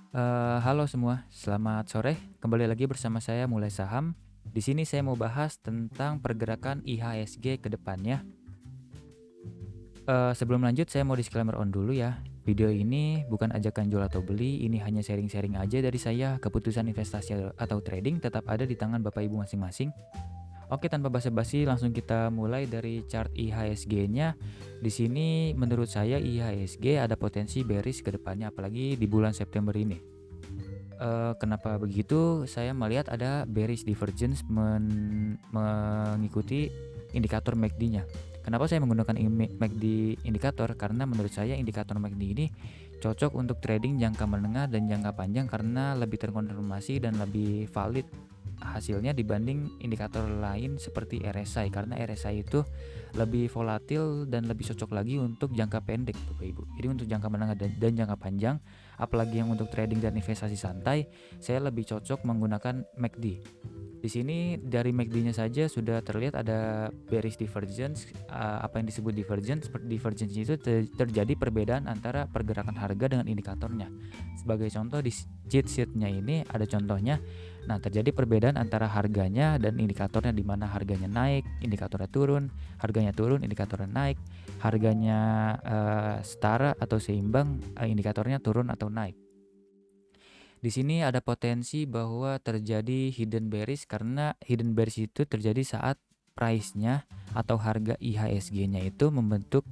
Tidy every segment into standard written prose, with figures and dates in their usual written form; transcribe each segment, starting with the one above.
Halo semua, selamat sore. Kembali lagi bersama saya Mulai Saham. Di sini saya mau bahas tentang pergerakan IHSG ke depannya. Sebelum lanjut saya mau disclaimer on dulu ya. Video ini bukan ajakan jual atau beli, ini hanya sharing-sharing aja dari saya. Keputusan investasi atau trading tetap ada di tangan Bapak Ibu masing-masing. Oke, tanpa basa-basi langsung kita mulai dari chart IHSG-nya. Di sini menurut saya IHSG ada potensi bearish ke depannya apalagi di bulan September ini. Kenapa begitu? Saya melihat ada bearish divergence mengikuti indikator MACD-nya. Kenapa saya menggunakan MACD indikator? Karena menurut saya indikator MACD ini cocok untuk trading jangka menengah dan jangka panjang karena lebih terkonfirmasi dan lebih valid hasilnya dibanding indikator lain seperti RSI, karena RSI itu lebih volatil dan lebih cocok lagi untuk jangka pendek Bapak Ibu. Jadi untuk jangka menengah dan jangka panjang, apalagi yang untuk trading dan investasi santai, saya lebih cocok menggunakan MACD. Di sini dari MACD-nya saja sudah terlihat ada bearish divergence. Apa yang disebut divergence? Divergence itu terjadi perbedaan antara pergerakan harga dengan indikatornya. Sebagai contoh di cheat sheet-nya ini ada contohnya. Nah, terjadi perbedaan antara harganya dan indikatornya, di mana harganya naik, indikatornya turun, harganya turun, indikatornya naik, harganya setara atau seimbang, indikatornya turun atau naik. Di sini ada potensi bahwa terjadi hidden bearish, karena hidden bearish itu terjadi saat price-nya atau harga IHSG-nya itu membentuk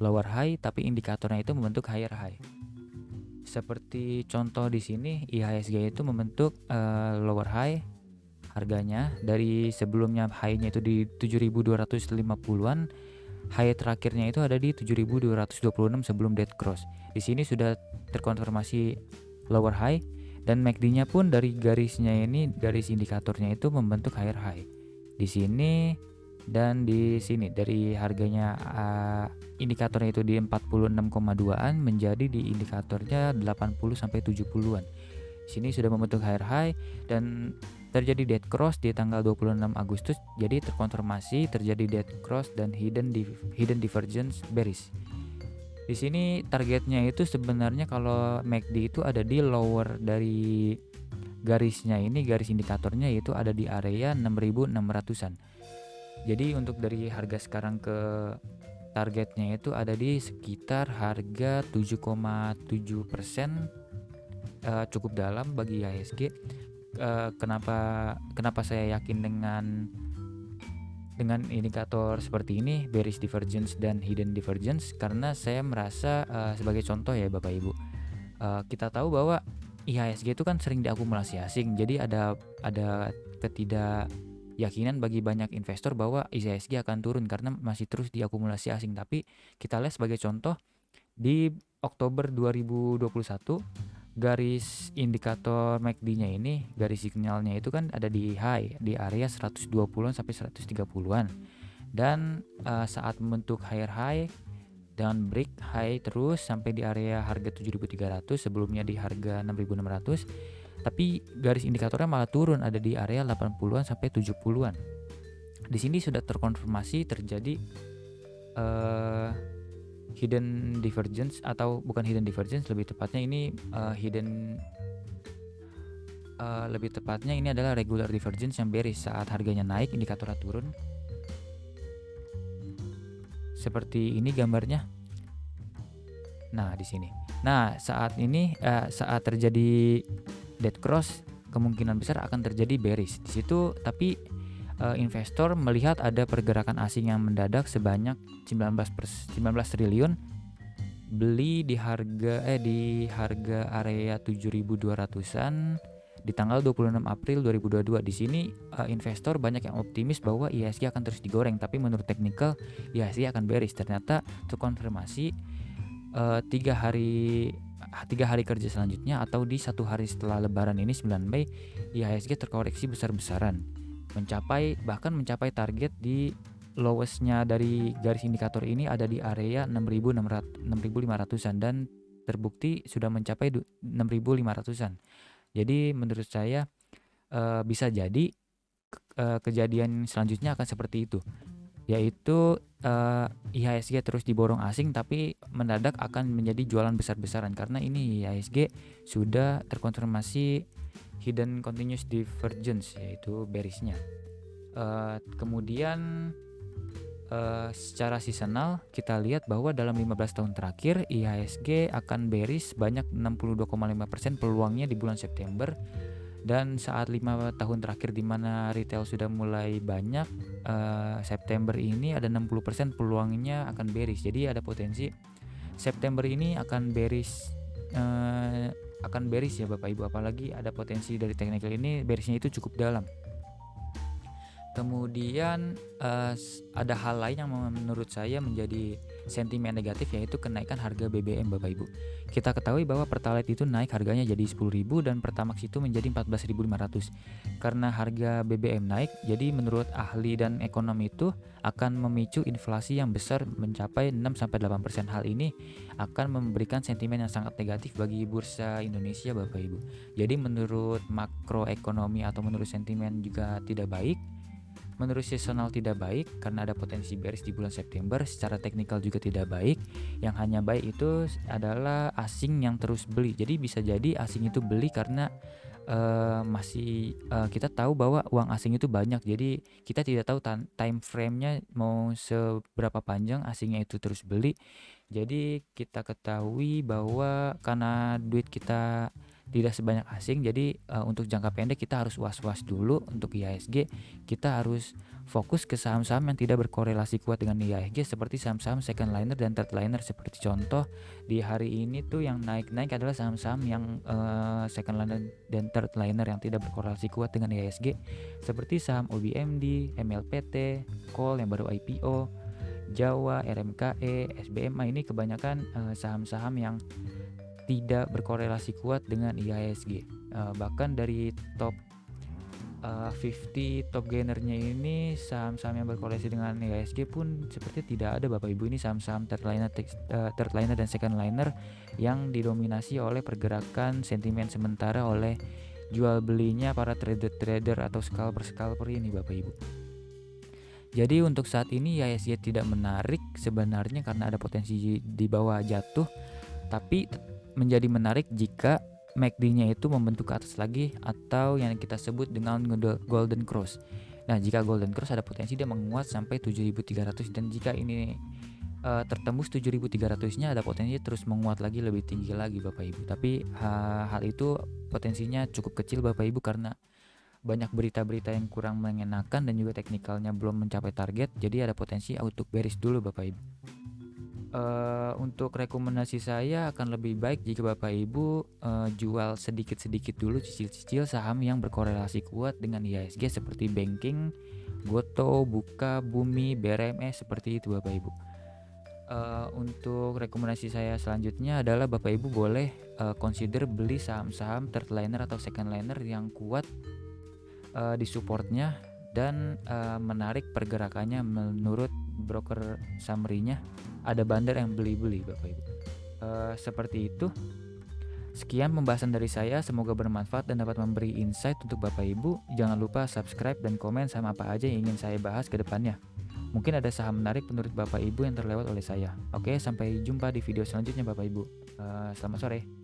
lower high tapi indikatornya itu membentuk higher high. Seperti contoh di sini IHSG itu membentuk lower high, harganya dari sebelumnya high-nya itu di 7.250-an, high terakhirnya itu ada di 7.226 sebelum dead cross. Di sini sudah terkonfirmasi lower high dan MACD-nya pun dari garisnya ini, garis indikatornya itu membentuk higher high. Di sini dan di sini dari harganya indikatornya itu di 46,2-an menjadi di indikatornya 80 sampai 70-an. Sini sudah membentuk higher high dan terjadi dead cross di tanggal 26 Agustus. Jadi terkonfirmasi terjadi dead cross dan hidden divergence bearish. Di sini targetnya itu sebenarnya kalau MACD itu ada di lower dari garisnya ini, garis indikatornya itu ada di area 6.600-an. Jadi untuk dari harga sekarang ke targetnya itu ada di sekitar harga 7,7%, cukup dalam bagi IHSG. Kenapa saya yakin dengan indikator seperti ini, bearish divergence dan hidden divergence? Karena saya merasa sebagai contoh ya Bapak Ibu, kita tahu bahwa IHSG itu kan sering diakumulasi asing, jadi ada ketidakyakinan bagi banyak investor bahwa IHSG akan turun karena masih terus diakumulasi asing. Tapi kita lihat sebagai contoh di Oktober 2021, garis indikator MACD-nya ini, garis signalnya itu kan ada di high di area 120-an sampai 130-an, dan saat membentuk higher high dan break high terus sampai di area harga 7.300, sebelumnya di harga 6.600, tapi garis indikatornya malah turun ada di area 80-an sampai 70-an. Di sini sudah terkonfirmasi terjadi hidden divergence, atau bukan hidden divergence, lebih tepatnya ini lebih tepatnya ini adalah regular divergence yang bearish. Saat harganya naik indikatornya turun, seperti ini gambarnya. Nah, di sini. Nah, saat ini saat terjadi dead cross, kemungkinan besar akan terjadi bearish di situ, tapi investor melihat ada pergerakan asing yang mendadak sebanyak 19 triliun beli di harga area 7.200-an di tanggal 26 April 2022. Di sini investor banyak yang optimis bahwa IHSG akan terus digoreng, tapi menurut technical IHSG akan bearish. Ternyata terkonfirmasi 3 hari kerja selanjutnya atau di 1 hari setelah Lebaran ini 9 Mei, IHSG terkoreksi besar-besaran bahkan mencapai target di lowestnya dari garis indikator ini ada di area 6.500-an dan terbukti sudah mencapai 6.500-an. Jadi menurut saya bisa jadi kejadian selanjutnya akan seperti itu. yaitu IHSG terus diborong asing tapi mendadak akan menjadi jualan besar-besaran karena ini IHSG sudah terkonfirmasi hidden continuous divergence, yaitu bearishnya. Kemudian secara seasonal kita lihat bahwa dalam 15 tahun terakhir IHSG akan bearish sebanyak 62,5% peluangnya di bulan September, dan saat 5 tahun terakhir di mana retail sudah mulai banyak, September ini ada 60% peluangnya akan bearish. Jadi ada potensi September ini akan bearish ya Bapak Ibu, apalagi ada potensi dari technical ini bearishnya itu cukup dalam. Kemudian ada hal lain yang menurut saya menjadi sentimen negatif, yaitu kenaikan harga BBM Bapak Ibu. Kita ketahui bahwa Pertalite itu naik harganya jadi 10.000 dan Pertamax itu menjadi 14.500. Karena harga BBM naik, jadi menurut ahli dan ekonom itu akan memicu inflasi yang besar mencapai 6-8%. Hal ini akan memberikan sentimen yang sangat negatif bagi bursa Indonesia Bapak Ibu. Jadi menurut makroekonomi atau menurut sentimen juga tidak baik. Menurut seasonal tidak baik karena ada potensi bearish di bulan September. Secara teknikal juga tidak baik. Yang hanya baik itu adalah asing yang terus beli. Jadi bisa jadi asing itu beli karena kita tahu bahwa uang asing itu banyak. Jadi kita tidak tahu time frame-nya mau seberapa panjang asingnya itu terus beli. Jadi kita ketahui bahwa karena duit kita tidak sebanyak asing, jadi untuk jangka pendek kita harus was-was dulu. Untuk IHSG kita harus fokus ke saham-saham yang tidak berkorelasi kuat dengan IHSG, seperti saham-saham second liner dan third liner. Seperti contoh di hari ini tuh yang naik-naik adalah saham-saham yang second liner dan third liner yang tidak berkorelasi kuat dengan IHSG, seperti saham OBMD, MLPT, Call yang baru IPO, Jawa, RMKE, SBMA. Ini kebanyakan saham-saham yang tidak berkorelasi kuat dengan IHSG. Bahkan dari top 50 top gainernya ini saham-saham yang berkorelasi dengan IHSG pun seperti tidak ada Bapak Ibu. Ini saham-saham third liner dan second liner yang didominasi oleh pergerakan sentimen sementara oleh jual belinya para trader atau scalper ini Bapak Ibu. Jadi untuk saat ini IHSG tidak menarik sebenarnya karena ada potensi di bawah jatuh, tapi menjadi menarik jika MACD-nya itu membentuk ke atas lagi atau yang kita sebut dengan golden cross. Nah, jika golden cross ada potensi dia menguat sampai 7.300, dan jika ini tertembus 7.300-nya ada potensi terus menguat lagi lebih tinggi lagi Bapak Ibu. Tapi hal itu potensinya cukup kecil Bapak Ibu karena banyak berita-berita yang kurang mengenakan dan juga teknikalnya belum mencapai target. Jadi ada potensi untuk bearish dulu Bapak Ibu. Untuk rekomendasi saya akan lebih baik jika Bapak Ibu jual sedikit-sedikit dulu, cicil-cicil saham yang berkorelasi kuat dengan IHSG seperti banking, Goto, Buka, Bumi, BRMS, seperti itu Bapak Ibu. Untuk rekomendasi saya selanjutnya adalah Bapak Ibu boleh consider beli saham-saham third liner atau second liner yang kuat di supportnya dan menarik pergerakannya menurut broker summary-nya ada bandar yang beli-beli Bapak Ibu. Seperti itu. Sekian pembahasan dari saya, semoga bermanfaat dan dapat memberi insight untuk Bapak Ibu. Jangan lupa subscribe dan komen saham apa aja yang ingin saya bahas ke depannya. Mungkin ada saham menarik menurut Bapak Ibu yang terlewat oleh saya. Oke, sampai jumpa di video selanjutnya Bapak Ibu. Selamat sore.